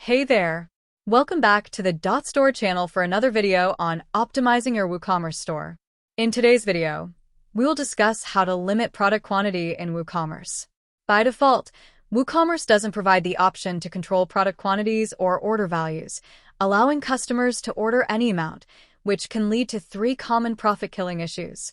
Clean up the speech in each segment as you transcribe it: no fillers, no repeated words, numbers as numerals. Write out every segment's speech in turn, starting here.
Hey there! Welcome back to the Dotstore channel for another video on optimizing your WooCommerce store. In today's video, we will discuss how to limit product quantity in WooCommerce. By default, WooCommerce doesn't provide the option to control product quantities or order values, allowing customers to order any amount, which can lead to 3 common profit-killing issues.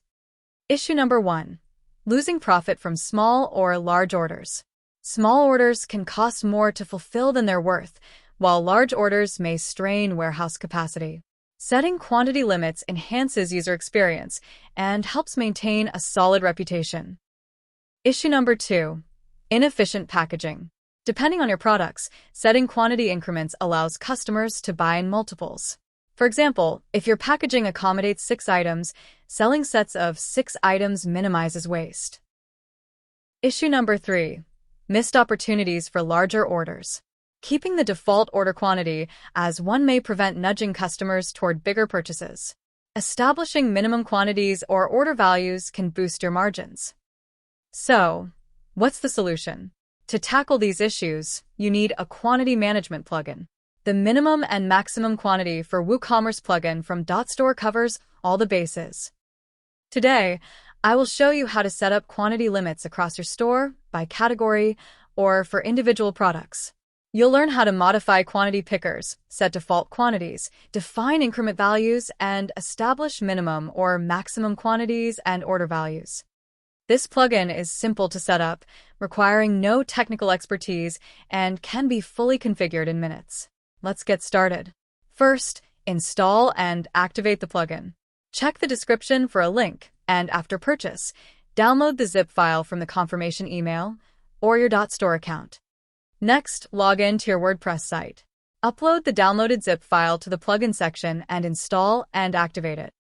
Issue number 1. Losing profit from small or large orders. Small orders can cost more to fulfill than they're worth, while large orders may strain warehouse capacity. Setting quantity limits enhances user experience and helps maintain a solid reputation. Issue number 2. Inefficient packaging. Depending on your products, setting quantity increments allows customers to buy in multiples. For example, if your packaging accommodates 6 items, selling sets of 6 items minimizes waste. Issue number 3. Missed opportunities for larger orders. Keeping the default order quantity as one may prevent nudging customers toward bigger purchases. Establishing minimum quantities or order values can boost your margins. So, what's the solution? To tackle these issues, you need a quantity management plugin. The minimum and maximum quantity for WooCommerce plugin from Dotstore covers all the bases. Today, I will show you how to set up quantity limits across your store, by category, or for individual products. You'll learn how to modify quantity pickers, set default quantities, define increment values, and establish minimum or maximum quantities and order values. This plugin is simple to set up, requiring no technical expertise, and can be fully configured in minutes. Let's get started. First, install and activate the plugin. Check the description for a link, and after purchase, download the zip file from the confirmation email or your Dotstore account. Next, log in to your WordPress site. Upload the downloaded zip file to the plugin section and install and activate it.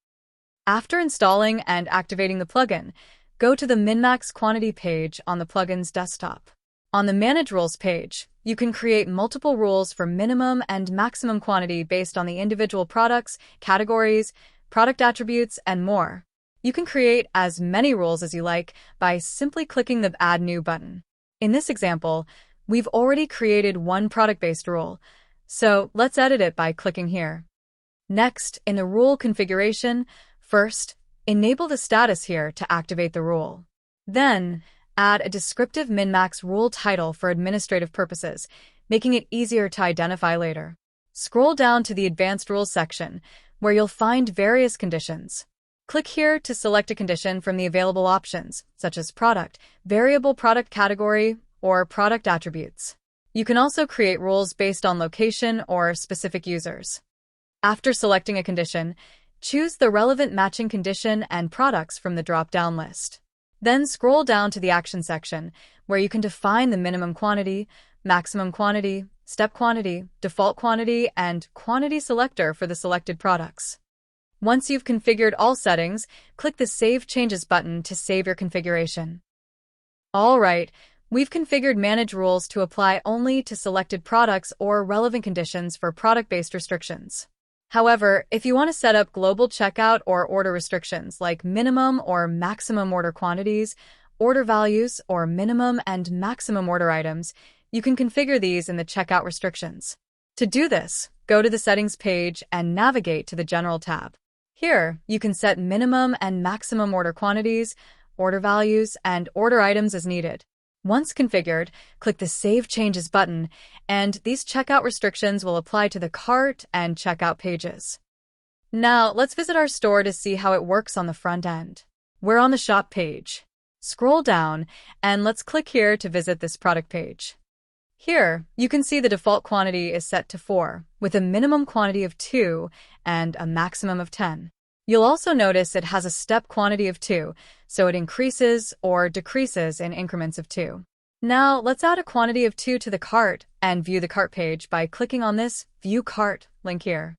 After installing and activating the plugin, go to the min-max quantity page on the plugin's desktop. On the Manage Rules page, you can create multiple rules for minimum and maximum quantity based on the individual products, categories, product attributes, and more. You can create as many rules as you like by simply clicking the Add New button. In this example, we've already created one product-based rule, so let's edit it by clicking here. Next, in the rule configuration, first, enable the status here to activate the rule. Then, add a descriptive min-max rule title for administrative purposes, making it easier to identify later. Scroll down to the Advanced Rules section, where you'll find various conditions. Click here to select a condition from the available options, such as product, variable product category, or product attributes. You can also create rules based on location or specific users. After selecting a condition, choose the relevant matching condition and products from the drop-down list. Then scroll down to the Action section, where you can define the minimum quantity, maximum quantity, step quantity, default quantity, and quantity selector for the selected products. Once you've configured all settings, click the Save Changes button to save your configuration. All right, we've configured Manage Rules to apply only to selected products or relevant conditions for product-based restrictions. However, if you want to set up global checkout or order restrictions like minimum or maximum order quantities, order values, or minimum and maximum order items, you can configure these in the Checkout restrictions. To do this, go to the Settings page and navigate to the General tab. Here, you can set minimum and maximum order quantities, order values, and order items as needed. Once configured, click the Save Changes button, and these checkout restrictions will apply to the cart and checkout pages. Now, let's visit our store to see how it works on the front end. We're on the Shop page. Scroll down, and let's click here to visit this product page. Here, you can see the default quantity is set to 4, with a minimum quantity of 2 and a maximum of 10. You'll also notice it has a step quantity of 2, so it increases or decreases in increments of 2. Now, let's add a quantity of 2 to the cart and view the cart page by clicking on this View Cart link here.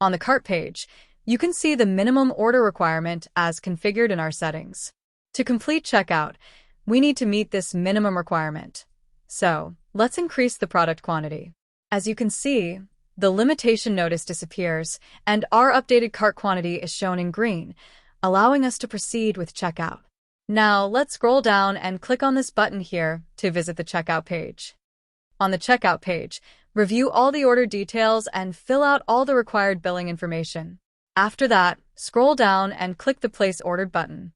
On the cart page, you can see the minimum order requirement as configured in our settings. To complete checkout, we need to meet this minimum requirement. So, let's increase the product quantity. As you can see, the limitation notice disappears, and our updated cart quantity is shown in green, allowing us to proceed with checkout. Now, let's scroll down and click on this button here to visit the checkout page. On the checkout page, Review all the order details and fill out all the required billing information. After that, scroll down and click the Place Ordered button.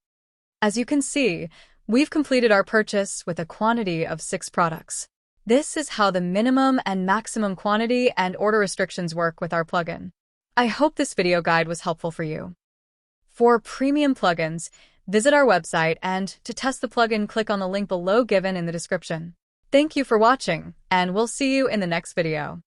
As you can see, we've completed our purchase with a quantity of 6 products. This is how the minimum and maximum quantity and order restrictions work with our plugin. I hope this video guide was helpful for you. For premium plugins, visit our website, and to test the plugin, click on the link below given in the description. Thank you for watching, and we'll see you in the next video.